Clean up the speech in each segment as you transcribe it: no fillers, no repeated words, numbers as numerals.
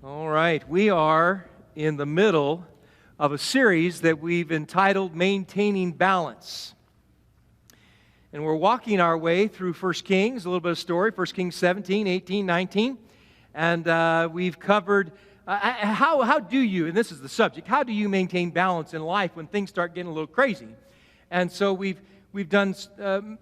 All right, we are in the middle of a series that we've entitled Maintaining Balance. And we're walking our way through 1 Kings, a little bit of story, 1 Kings 17, 18, 19. And we've covered how do you, and this is the subject, how do you maintain balance in life when things start getting a little crazy? And so we've done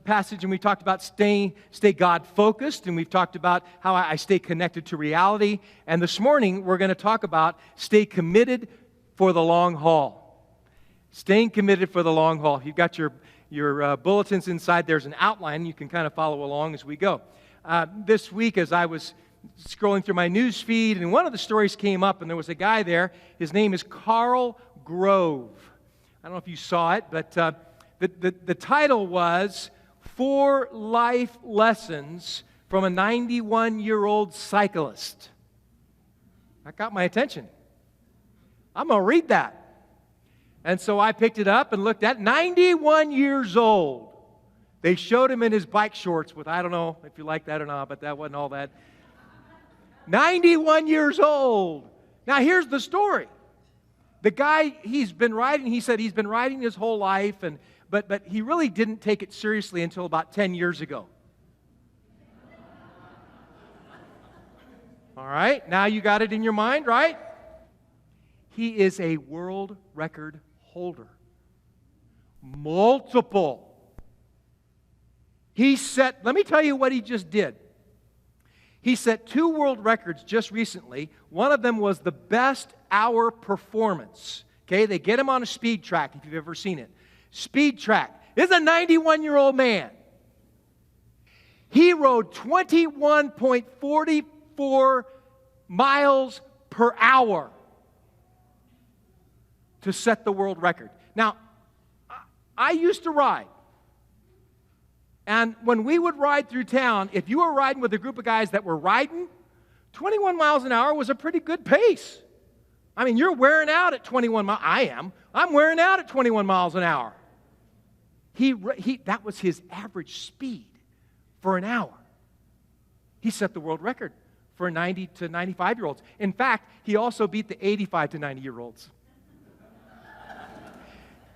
passage and we talked about stay God-focused, and we've talked about how I stay connected to reality. And this morning, we're going to talk about stay committed for the long haul. Staying committed for the long haul. You've got your bulletins inside. There's an outline. You can kind of follow along as we go. This week, as I was scrolling through my news feed, and one of the stories came up, and there was a guy there. His name is Carl Grove. I don't know if you saw it, but the title was 4 Life Lessons from a 91-Year-Old Cyclist. That got my attention. I'm going to read that. And so I picked it up and looked at it. 91 years old. They showed him in his bike shorts with, I don't know if you like that or not, but that wasn't all that. 91 years old. Now here's the story. The guy, he's been riding, he said he's been riding his whole life, but he really didn't take it seriously until about 10 years ago. All right, now you got it in your mind, right? He is a world record holder. Multiple. Let me tell you what he just did. He set 2 world records just recently. One of them was the best hour performance. Okay, they get him on a speed track, if you've ever seen it. Speed track. This is a 91-year-old man. He rode 21.44 miles per hour to set the world record. Now, I used to ride. And when we would ride through town, if you were riding with a group of guys that were riding, 21 miles an hour was a pretty good pace. I mean, you're wearing out at 21 miles. I am. I'm wearing out at 21 miles an hour. That was his average speed for an hour. He set the world record for 90 to 95-year-olds. In fact, he also beat the 85 to 90-year-olds.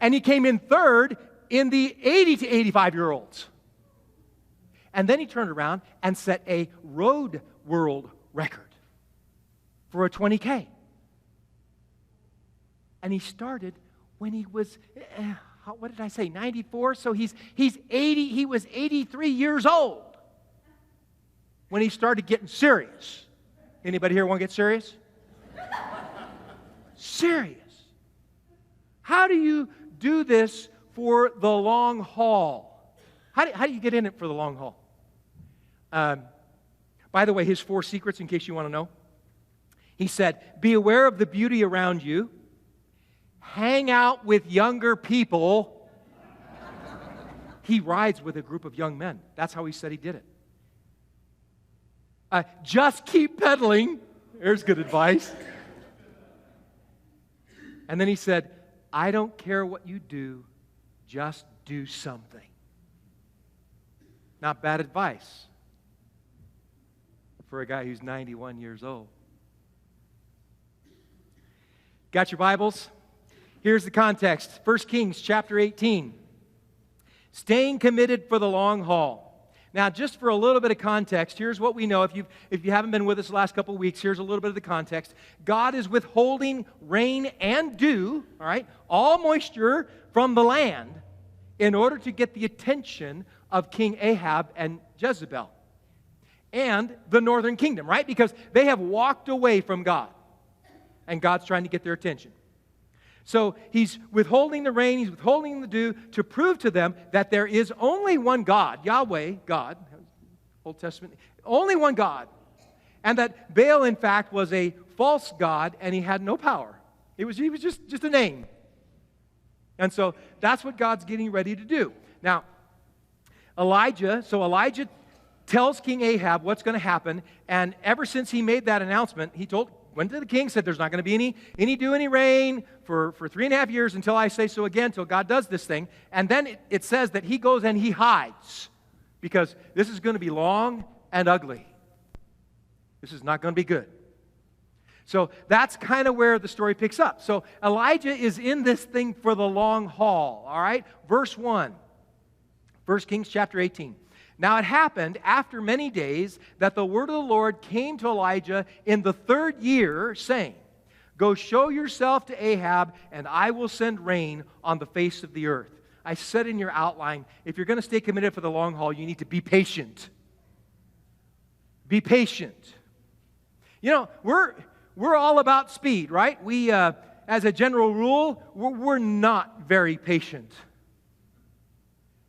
And he came in third in the 80 to 85-year-olds. And then he turned around and set a road world record for a 20K. And he started when he was, what did I say, 94? So he's 80. He was 83 years old when he started getting serious. Anybody here want to get serious? Serious. How do you do this for the long haul? How do you get in it for the long haul? By the way, his 4 secrets, in case you want to know. He said, be aware of the beauty around you. Hang out with younger people. He rides with a group of young men. That's how he said he did it. Just keep pedaling. There's good advice. And then he said, I don't care what you do, just do something. Not bad advice for a guy who's 91 years old. Got your Bibles? Here's the context. 1 Kings chapter 18. Staying committed for the long haul. Now, just for a little bit of context, here's what we know. If you haven't been with us the last couple of weeks, here's a little bit of the context. God is withholding rain and dew, all right, all moisture from the land in order to get the attention of King Ahab and Jezebel and the northern kingdom, right? Because they have walked away from God, and God's trying to get their attention. So he's withholding the rain, he's withholding the dew to prove to them that there is only one God, Yahweh, God, Old Testament, only one God. And that Baal, in fact, was a false god and he had no power. He was just a name. And so that's what God's getting ready to do. Now, Elijah tells King Ahab what's going to happen, and ever since he made that announcement, went to the king, said there's not going to be any rain for 3.5 years until I say so again, until God does this thing. And then it says that he goes and he hides because this is going to be long and ugly. This is not going to be good. So that's kind of where the story picks up. So Elijah is in this thing for the long haul, all right? Verse 1, 1 Kings chapter 18. Now it happened after many days that the word of the Lord came to Elijah in the 3rd year, saying, Go show yourself to Ahab, and I will send rain on the face of the earth. I said in your outline, if you're going to stay committed for the long haul, you need to be patient. Be patient. You know, we're all about speed, right? We, as a general rule, we're not very patient.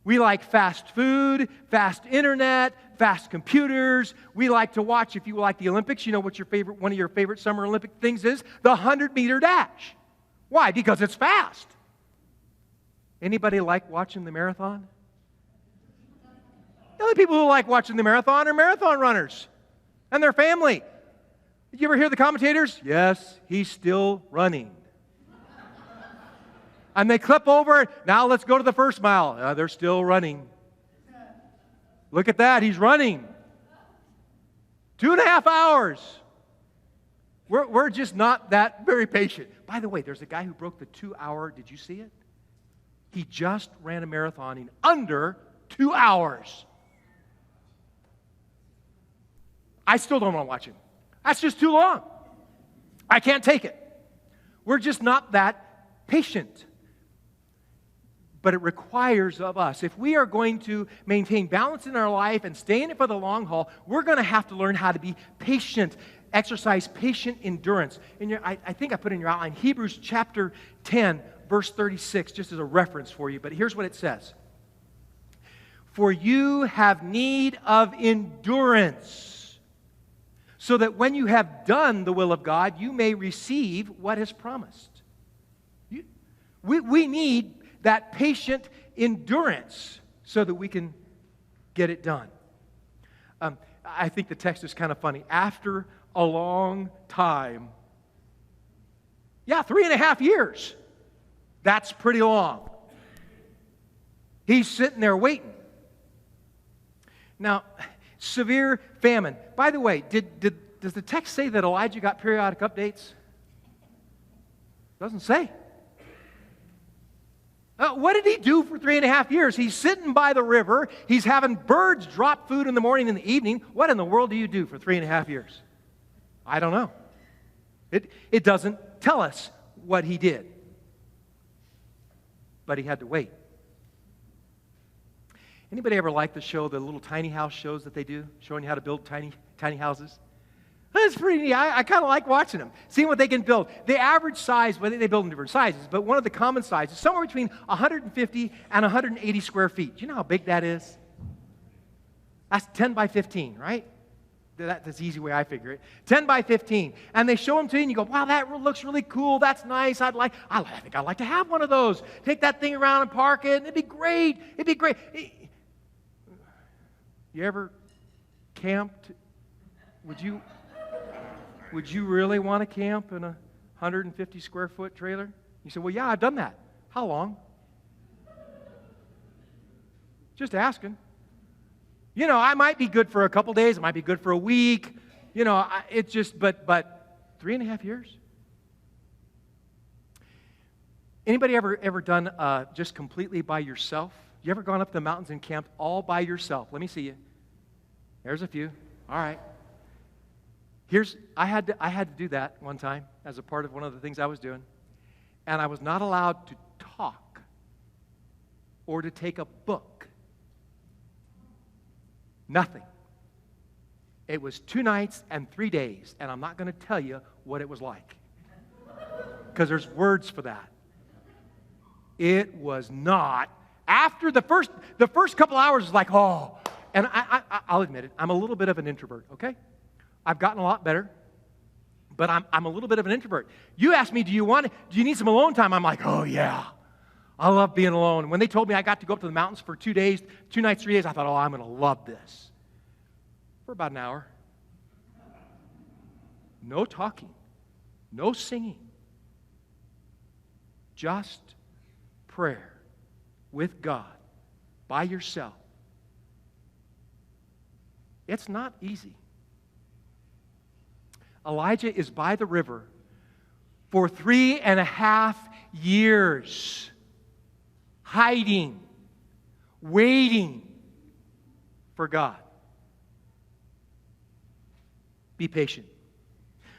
We like fast food, fast internet, fast computers. We like to watch, if you like the Olympics, you know what one of your favorite Summer Olympic things is? The 100-meter dash. Why? Because it's fast. Anybody like watching the marathon? The only people who like watching the marathon are marathon runners and their family. Did you ever hear the commentators? Yes, he's still running. And they clip over, now let's go to the first mile. They're still running. Look at that, he's running. 2.5 hours. We're just not that very patient. By the way, there's a guy who broke the 2-hour, did you see it? He just ran a marathon in under 2 hours. I still don't want to watch him. That's just too long. I can't take it. We're just not that patient. But it requires of us, if we are going to maintain balance in our life and stay in it for the long haul, we're going to have to learn how to be patient, exercise patient endurance. I think I put in your outline, Hebrews chapter 10, verse 36, just as a reference for you, but here's what it says. For you have need of endurance, so that when you have done the will of God, you may receive what is promised. We need that patient endurance so that we can get it done. I think the text is kind of funny. After a long time, 3.5 years. That's pretty long. He's sitting there waiting. Now, severe famine. By the way, does the text say that Elijah got periodic updates? Doesn't say. What did he do for 3.5 years? He's sitting by the river. He's having birds drop food in the morning and in the evening. What in the world do you do for 3.5 years? I don't know. It doesn't tell us what he did. But he had to wait. Anybody ever like the show, the little tiny house shows that they do, showing you how to build tiny houses? That's pretty neat. I kind of like watching them, seeing what they can build. The average size, well, they build in different sizes, but one of the common sizes is somewhere between 150 and 180 square feet. Do you know how big that is? That's 10 by 15, right? That's the easy way I figure it. 10 by 15. And they show them to you, and you go, wow, that looks really cool. That's nice. I think I'd like to have one of those. Take that thing around and park it, and it'd be great. It'd be great. You ever camped? Would you really want to camp in a 150 square foot trailer? You say, well, yeah, I've done that. How long? Just asking. You know, I might be good for a couple days. It might be good for a week. You know, it's just, but 3.5 years? Anybody ever done just completely by yourself? You ever gone up the mountains and camped all by yourself? Let me see you. There's a few. All right. I had to do that one time as a part of one of the things I was doing. And I was not allowed to talk or to take a book. Nothing. It was 2 nights and 3 days, and I'm not going to tell you what it was like. Because there's words for that. It was not. After the first couple hours was like, oh. And I'll admit it, I'm a little bit of an introvert, okay? I've gotten a lot better, but I'm a little bit of an introvert. You ask me, do you need some alone time? I'm like, oh yeah, I love being alone. When they told me I got to go up to the mountains for 2 days, 2 nights, 3 days, I thought, oh, I'm going to love this. For about an hour. No talking, no singing, just prayer with God by yourself. It's not easy. Elijah is by the river for 3.5 years, hiding, waiting for God. Be patient.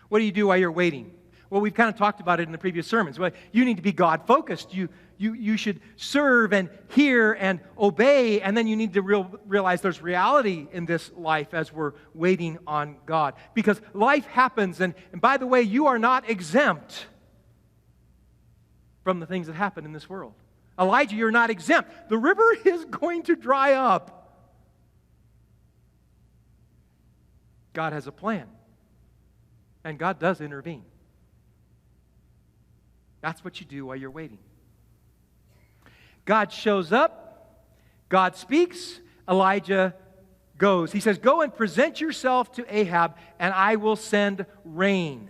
What do you do while you're waiting? Well, we've kind of talked about it in the previous sermons. Well, you need to be God-focused. You should serve and hear and obey, and then you need to realize there's reality in this life as we're waiting on God. Because life happens, and by the way, you are not exempt from the things that happen in this world. Elijah, you're not exempt. The river is going to dry up. God has a plan, and God does intervene. That's what you do while you're waiting. God shows up, God speaks, Elijah goes. He says, go and present yourself to Ahab, and I will send rain.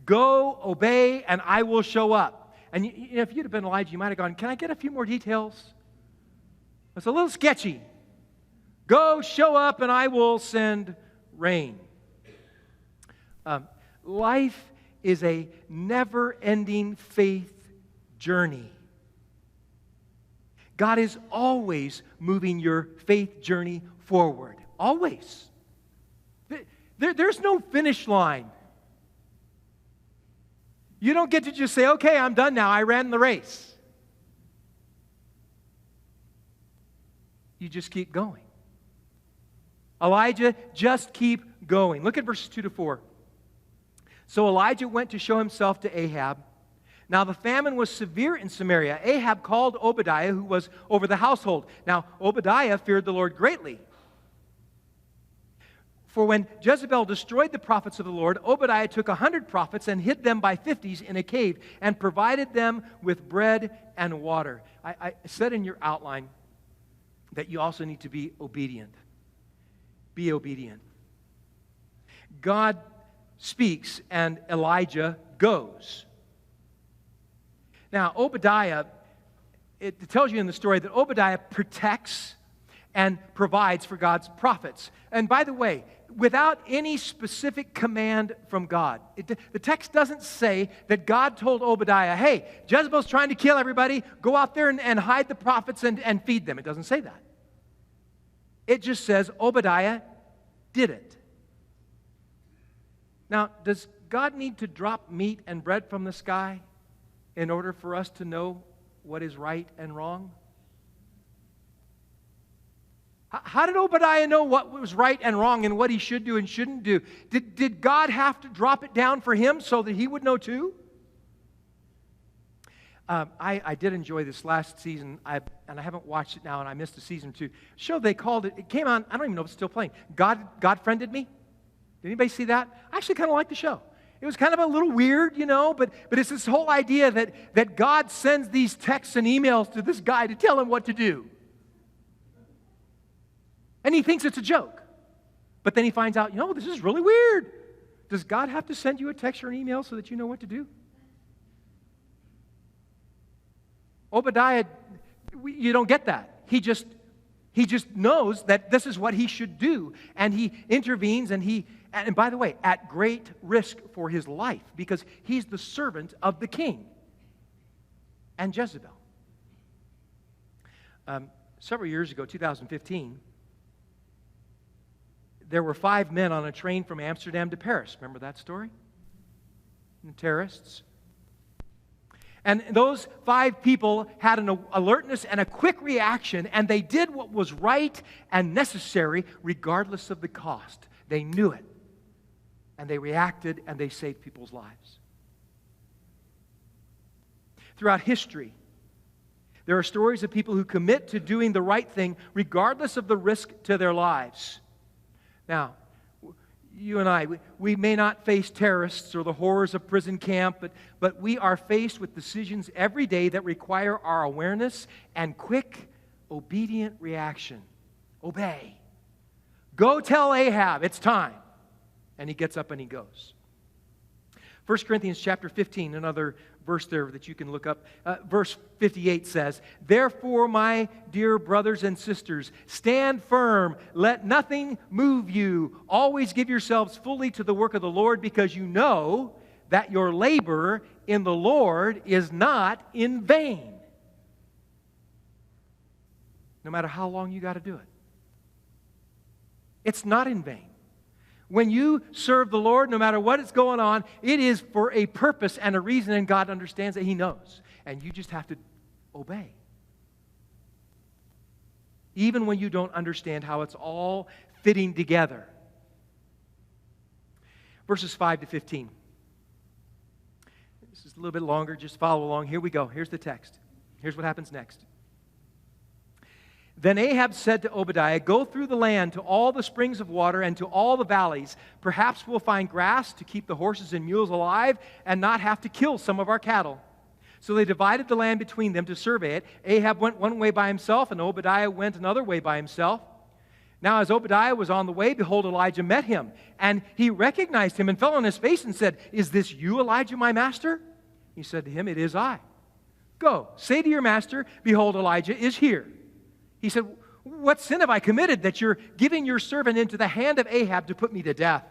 Go, obey, and I will show up. And if you'd have been Elijah, you might have gone, can I get a few more details? It's a little sketchy. Go, show up, and I will send rain. Life is a never-ending faith journey. God is always moving your faith journey forward. Always. There's no finish line. You don't get to just say, okay, I'm done now. I ran the race. You just keep going. Elijah, just keep going. Look at verses 2 to 4. So Elijah went to show himself to Ahab. Now the famine was severe in Samaria. Ahab called Obadiah, who was over the household. Now Obadiah feared the Lord greatly. For when Jezebel destroyed the prophets of the Lord, Obadiah took 100 prophets and hid them by 50s in a cave and provided them with bread and water. I said in your outline that you also need to be obedient. Be obedient. God speaks and Elijah goes. Now, Obadiah, it tells you in the story that Obadiah protects and provides for God's prophets. And by the way, without any specific command from God, the text doesn't say that God told Obadiah, hey, Jezebel's trying to kill everybody, go out there and hide the prophets and feed them. It doesn't say that. It just says Obadiah did it. Now, does God need to drop meat and bread from the sky in order for us to know what is right and wrong? How did Obadiah know what was right and wrong and what he should do and shouldn't do? Did God have to drop it down for him so that he would know too? I did enjoy this last season, and I haven't watched it now, and I missed a season 2. Show they called it, it came on, I don't even know if it's still playing, God Friended Me? Did anybody see that? I actually kind of like the show. It was kind of a little weird, but it's this whole idea that God sends these texts and emails to this guy to tell him what to do. And he thinks it's a joke. But then he finds out, this is really weird. Does God have to send you a text or an email so that you know what to do? Obadiah, you don't get that. He just knows that this is what he should do. And he intervenes, and by the way, at great risk for his life, because he's the servant of the king and Jezebel. Several years ago, 2015, there were 5 men on a train from Amsterdam to Paris. Remember that story? And terrorists. And those 5 people had an alertness and a quick reaction, and they did what was right and necessary regardless of the cost. They knew it. And they reacted, and they saved people's lives. Throughout history, there are stories of people who commit to doing the right thing regardless of the risk to their lives. Now, you and I, we may not face terrorists or the horrors of prison camp, but we are faced with decisions every day that require our awareness and quick, obedient reaction. Obey. Go tell Ahab it's time. And he gets up and he goes. 1 Corinthians chapter 15, another verse there that you can look up. Verse 58 says, "Therefore, my dear brothers and sisters, stand firm. Let nothing move you. Always give yourselves fully to the work of the Lord, because you know that your labor in the Lord is not in vain." No matter how long you got to do it. It's not in vain. When you serve the Lord, no matter what is going on, it is for a purpose and a reason, and God understands that He knows. And you just have to obey. Even when you don't understand how it's all fitting together. Verses 5 to 15. This is a little bit longer. Just follow along. Here we go. Here's the text. Here's what happens next. Then Ahab said to Obadiah, "Go through the land to all the springs of water and to all the valleys. Perhaps we'll find grass to keep the horses and mules alive and not have to kill some of our cattle." So they divided the land between them to survey it. Ahab went one way by himself, and Obadiah went another way by himself. Now as Obadiah was on the way, behold, Elijah met him. And he recognized him and fell on his face and said, "Is this you, Elijah, my master?" He said to him, "It is I." "Go, say to your master, behold, Elijah is here." He said, "What sin have I committed that you're giving your servant into the hand of Ahab to put me to death?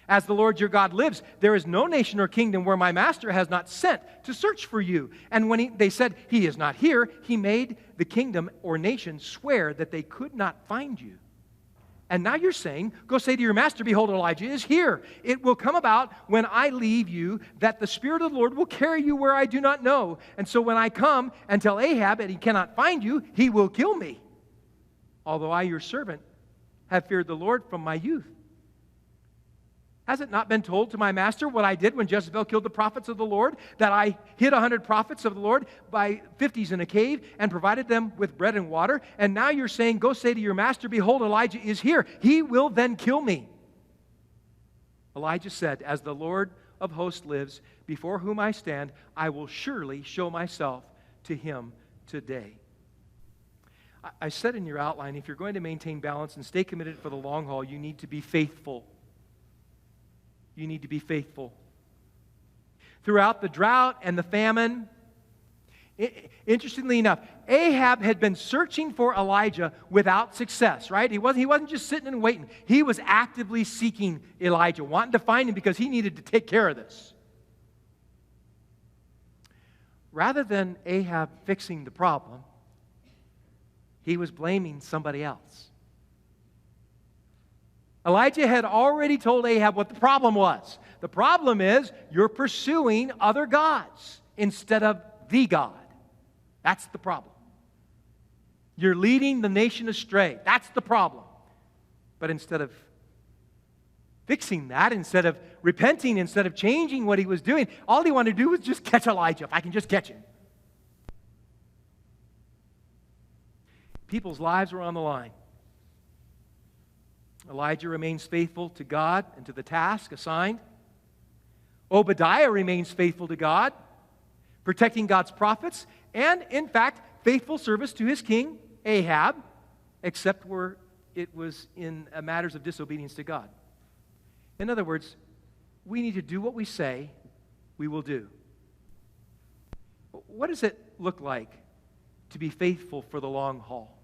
As the Lord your God lives, there is no nation or kingdom where my master has not sent to search for you." And when they said, "He is not here," he made the kingdom or nation swear that they could not find you. And now you're saying, "Go say to your master, behold, Elijah is here." It will come about when I leave you that the Spirit of the Lord will carry you where I do not know. And so when I come and tell Ahab that he cannot find you, he will kill me. Although I, your servant, have feared the Lord from my youth. Has it not been told to my master what I did when Jezebel killed the prophets of the Lord? That I hid 100 prophets of the Lord by 50s in a cave and provided them with bread and water? And now you're saying, "Go say to your master, behold, Elijah is here. He will then kill me." Elijah said, "As the Lord of hosts lives, before whom I stand, I will surely show myself to him today." I said in your outline, if you're going to maintain balance and stay committed for the long haul, you need to be faithful. You need to be faithful. Throughout the drought and the famine, interestingly enough, Ahab had been searching for Elijah without success, right? He wasn't just sitting and waiting. He was actively seeking Elijah, wanting to find him because he needed to take care of this. Rather than Ahab fixing the problem, he was blaming somebody else. Elijah had already told Ahab what the problem was. The problem is you're pursuing other gods instead of the God. That's the problem. You're leading the nation astray. That's the problem. But instead of fixing that, instead of repenting, instead of changing what he was doing, all he wanted to do was just catch Elijah, if I can just catch him. People's lives were on the line. Elijah remains faithful to God and to the task assigned. Obadiah remains faithful to God, protecting God's prophets, and, in fact, faithful service to his king, Ahab, except where it was in matters of disobedience to God. In other words, we need to do what we say we will do. What does it look like to be faithful for the long haul?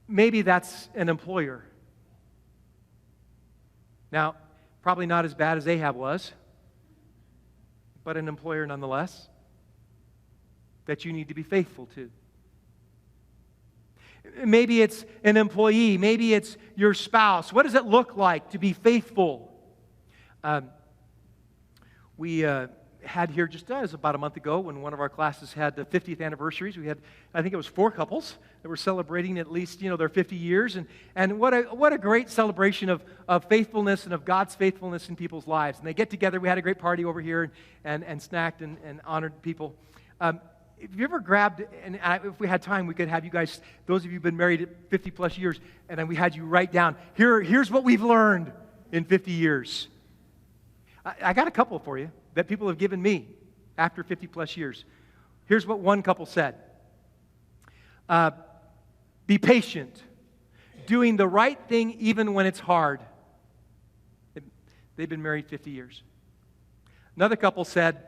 Maybe that's an employer. Now, probably not as bad as Ahab was, but an employer nonetheless that you need to be faithful to. Maybe it's an employee. Maybe it's your spouse. What does it look like to be faithful? We had here just about a month ago when one of our classes had the 50th anniversaries. We had, I think it was 4 couples that were celebrating at least, their 50 years. And what a great celebration of faithfulness and of God's faithfulness in people's lives. And they get together. We had a great party over here and snacked and honored people. If you ever grabbed, and if we had time, we could have you guys, those of you who've been married 50 plus years, and then we had you write down, here's what we've learned in 50 years. I got a couple for you that people have given me after 50 plus years. Here's what one couple said. Be patient, doing the right thing even when it's hard. They've been married 50 years. Another couple said,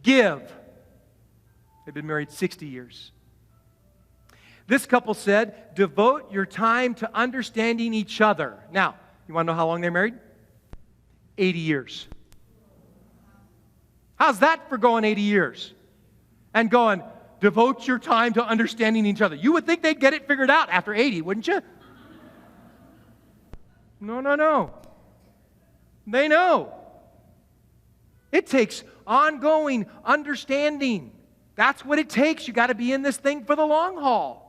give. They've been married 60 years. This couple said, devote your time to understanding each other. Now, you want to know how long they're married? 80 years. How's that for going 80 years? And going, devote your time to understanding each other. You would think they'd get it figured out after 80, wouldn't you? No. They know. It takes ongoing understanding. That's what it takes. You got to be in this thing for the long haul.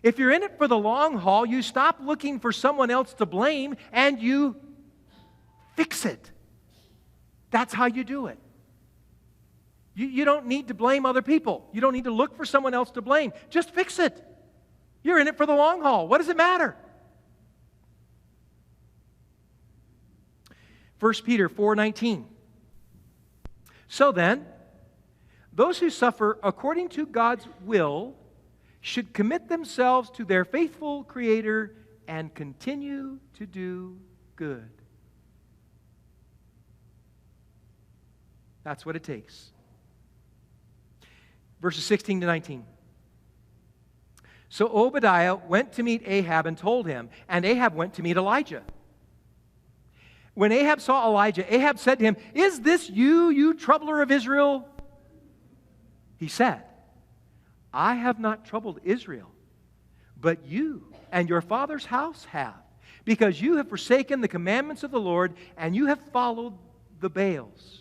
If you're in it for the long haul, you stop looking for someone else to blame and you fix it. That's how you do it. You don't need to blame other people. You don't need to look for someone else to blame. Just fix it. You're in it for the long haul. What does it matter? 1 Peter 4:19. So then, those who suffer according to God's will should commit themselves to their faithful Creator and continue to do good. That's what it takes. Verses 16 to 19. So Obadiah went to meet Ahab and told him, and Ahab went to meet Elijah. When Ahab saw Elijah, Ahab said to him, "Is this you, you troubler of Israel?" He said, "I have not troubled Israel, but you and your father's house have, because you have forsaken the commandments of the Lord, and you have followed the Baals.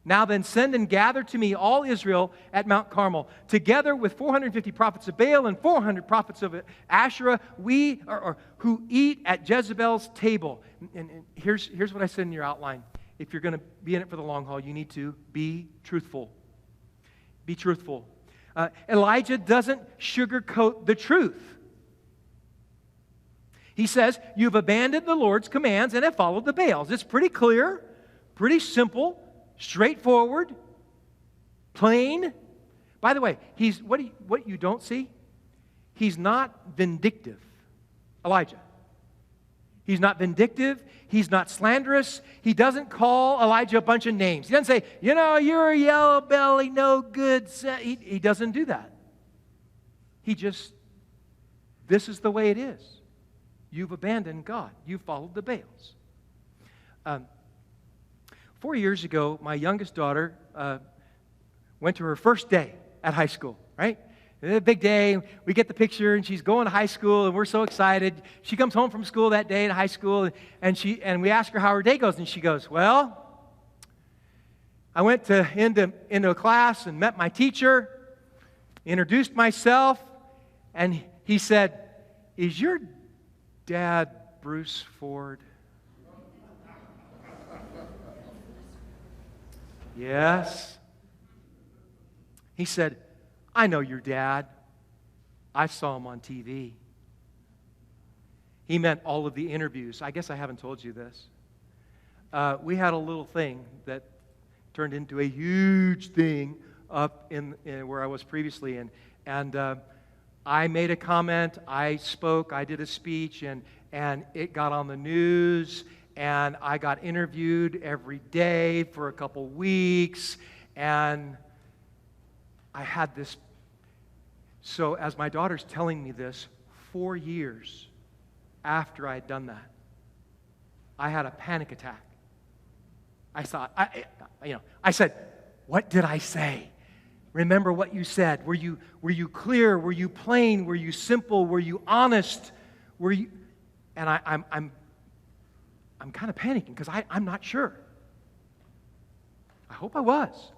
Now then, send and gather to me all Israel at Mount Carmel, together with 450 prophets of Baal and 400 prophets of Asherah, who eat at Jezebel's table." And here's what I said in your outline. If you're going to be in it for the long haul, you need to be truthful. Be truthful. Elijah doesn't sugarcoat the truth. He says, you've abandoned the Lord's commands and have followed the Baals. It's pretty clear, pretty simple, straightforward, plain. By the way, what you don't see, he's not vindictive, Elijah. He's not vindictive. He's not slanderous. He doesn't call Elijah a bunch of names. He doesn't say, you're a yellow belly, no good. He doesn't do that. He just, this is the way it is. You've abandoned God. You've followed the Baals. 4 years ago, my youngest daughter went to her first day at high school, right? A big day. We get the picture, and she's going to high school, and we're so excited. She comes home from school that day in high school, and we ask her how her day goes, and she goes, "Well, I went into a class and met my teacher, introduced myself, and he said, 'Is your dad Bruce Ford?' Yes. He said, 'I know your dad. I saw him on TV.' He meant all of the interviews. I guess I haven't told you this. We had a little thing that turned into a huge thing up in where I was previously. And I made a comment. I spoke. I did a speech. And it got on the news. And I got interviewed every day for a couple weeks. And I had this. So as my daughter's telling me this, 4 years after I had done that, I had a panic attack. I thought, I said, "What did I say? Remember what you said. Were you clear? Were you plain? Were you simple? Were you honest? Were you?" And I'm kind of panicking because I'm not sure. I hope I was.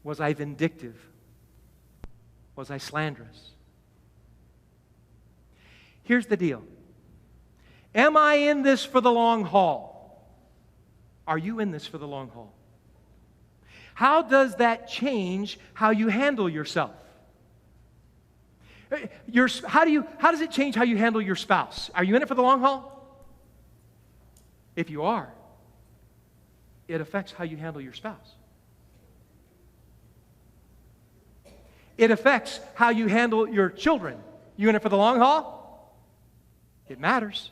Was I vindictive? Was I slanderous? Here's the deal. Am I in this for the long haul? Are you in this for the long haul? How does that change how you handle yourself? How does it change how you handle your spouse? Are you in it for the long haul? If you are, it affects how you handle your spouse. It affects how you handle your children. You in it for the long haul? It matters.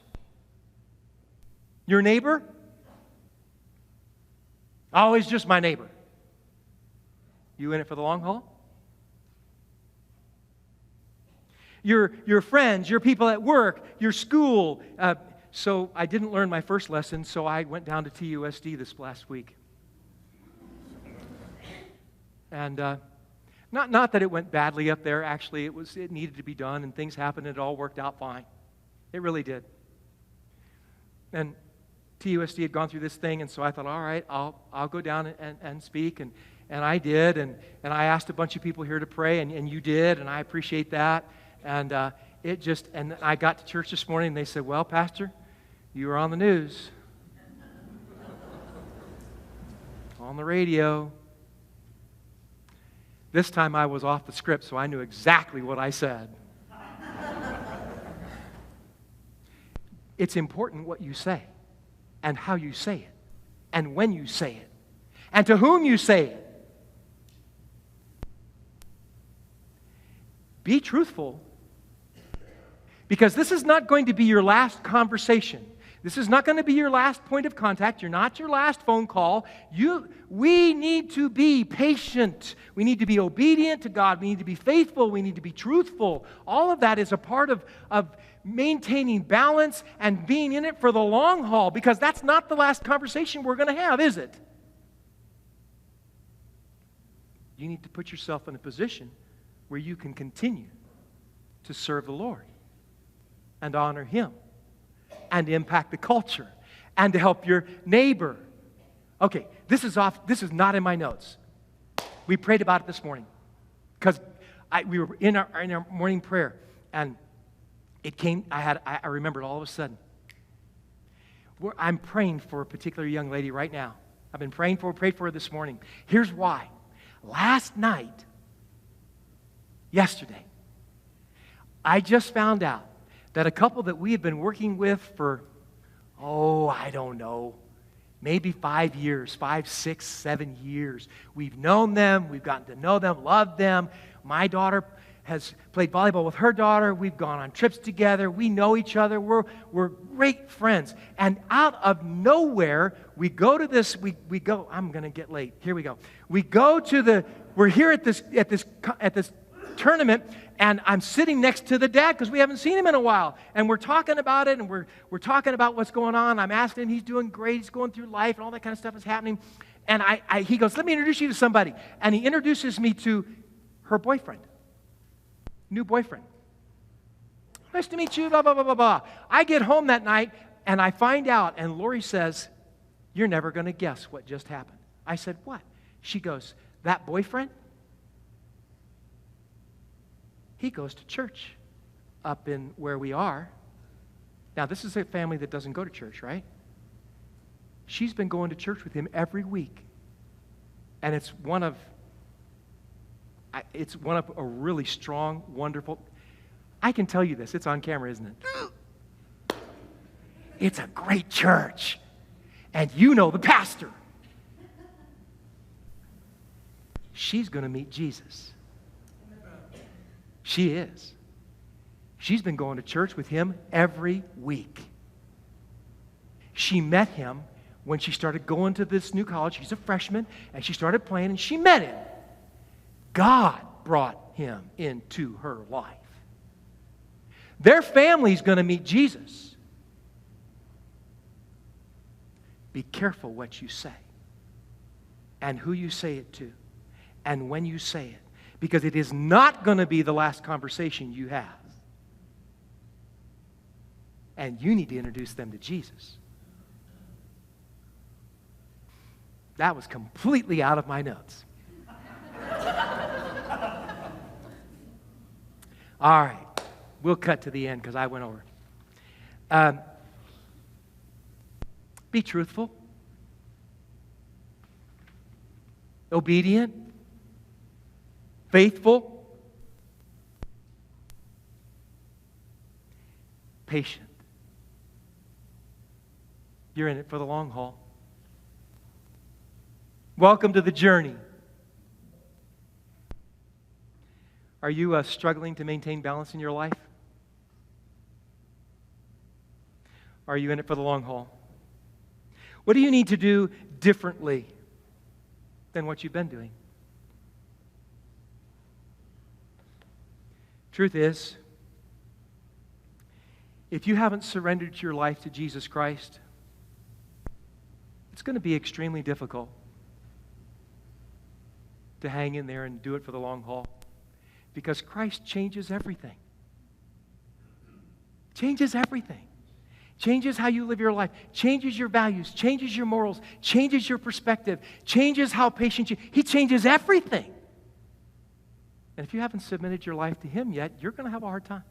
Your neighbor? Oh, he's just my neighbor. You in it for the long haul? Your friends, your people at work, your school. So I didn't learn my first lesson, so I went down to TUSD this last week. And not that it went badly up there. Actually, it needed to be done, and things happened, and it all worked out fine. It really did. And TUSD had gone through this thing, and so I thought, all right, I'll go down and speak, and I did, and I asked a bunch of people here to pray, and you did, and I appreciate that. And and I got to church this morning, and they said, well, Pastor, you were on the news, on the radio. This time I was off the script, so I knew exactly what I said. It's important what you say, and how you say it, and when you say it, and to whom you say it. Be truthful, because this is not going to be your last conversation. This is not going to be your last point of contact. You're not your last phone call. We need to be patient. We need to be obedient to God. We need to be faithful. We need to be truthful. All of that is a part of maintaining balance and being in it for the long haul, because that's not the last conversation we're going to have, is it? You need to put yourself in a position where you can continue to serve the Lord and honor Him and impact the culture and to help your neighbor. Okay, this is not in my notes. We prayed about it this morning because we were in our morning prayer, and it came. I remembered all of a sudden. I'm praying for a particular young lady right now. I've been prayed for her this morning. Here's why. Last night, yesterday, I just found out that a couple that we had been working with for, I don't know, maybe 5 years, 5, 6, 7 years. We've known them, we've gotten to know them, loved them. My daughter has played volleyball with her daughter. We've gone on trips together. We know each other. We're great friends. And out of nowhere, we go to this, we go, I'm going to get late. Here we go. We're here at this tournament, and I'm sitting next to the dad because we haven't seen him in a while. And we're talking about it, and we're talking about what's going on. I'm asking him, he's doing great. He's going through life, and all that kind of stuff is happening. And he goes, let me introduce you to somebody. And he introduces me to her boyfriend, new boyfriend. Nice to meet you, blah, blah, blah, blah, blah. I get home that night, and I find out, and Lori says, you're never going to guess what just happened. I said, what? She goes, that boyfriend? He goes to church up in where we are. Now, this is a family that doesn't go to church, right? She's been going to church with him every week. And it's one of a really strong, wonderful. I can tell you this. It's on camera, isn't it? It's a great church. And you know the pastor. She's going to meet Jesus. She is. She's been going to church with him every week. She met him when she started going to this new college. She's a freshman, and she started playing, and she met him. God brought him into her life. Their family's going to meet Jesus. Be careful what you say and who you say it to and when you say it, because it is not going to be the last conversation you have. And you need to introduce them to Jesus. That was completely out of my notes. All right. We'll cut to the end because I went over. Be truthful. Obedient. Faithful. Patient. You're in it for the long haul. Welcome to the journey. Are you struggling to maintain balance in your life? Are you in it for the long haul? What do you need to do differently than what you've been doing? Truth is, if you haven't surrendered your life to Jesus Christ, it's going to be extremely difficult to hang in there and do it for the long haul, because Christ changes everything. Changes everything. Changes how you live your life, changes your values, changes your morals, changes your perspective, changes how patient you... He changes everything. And if you haven't submitted your life to Him yet, you're going to have a hard time.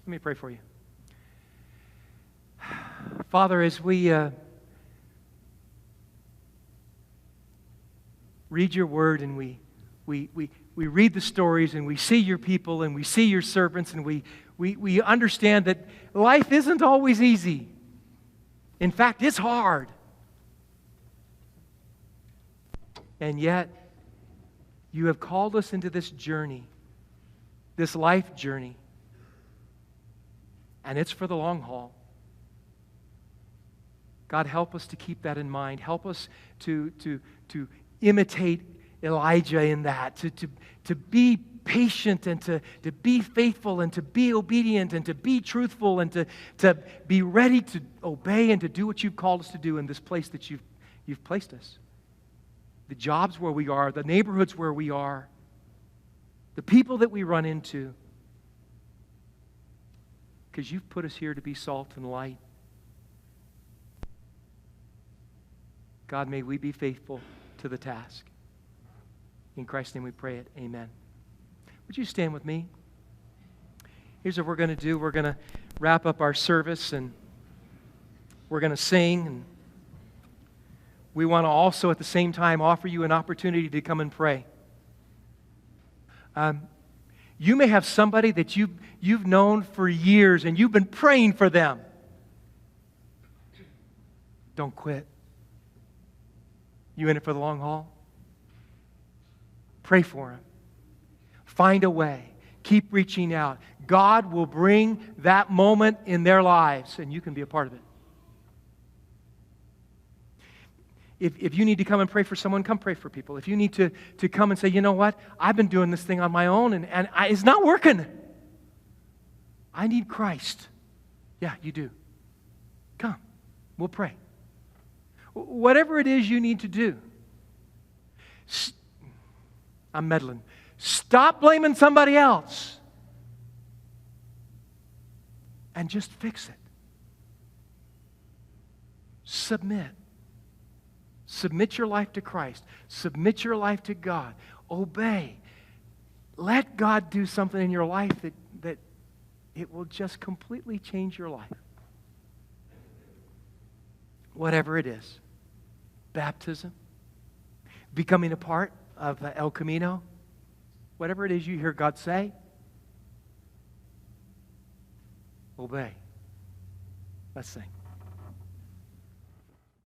Let me pray for you. Father, as we read your word and we read the stories and we see your people and we see your servants and we understand that life isn't always easy. In fact, it's hard. And yet, you have called us into this journey, this life journey, and it's for the long haul. God, help us to keep that in mind. Help us to imitate Elijah in that, to be patient and to be faithful and to be obedient and to be truthful and to be ready to obey and to do what you've called us to do in this place that you've placed us. The jobs where we are, the neighborhoods where we are, the people that we run into. Because you've put us here to be salt and light. God, may we be faithful to the task. In Christ's name we pray it. Amen. Would you stand with me? Here's what we're going to do. We're going to wrap up our service and we're going to sing. And we want to also at the same time offer you an opportunity to come and pray. You may have somebody that you've known for years and you've been praying for them. Don't quit. You in it for the long haul? Pray for them. Find a way. Keep reaching out. God will bring that moment in their lives, and you can be a part of it. If you need to come and pray for someone, come pray for people. If you need to come and say, you know what, I've been doing this thing on my own, and it's not working. I need Christ. Yeah, you do. Come. We'll pray. Whatever it is you need to do. I'm meddling. Stop blaming somebody else and just fix it. Submit. Submit your life to Christ. Submit your life to God. Obey. Let God do something in your life that it will just completely change your life. Whatever it is. Baptism. Becoming a part of El Camino. Whatever it is you hear God say, obey. Let's sing.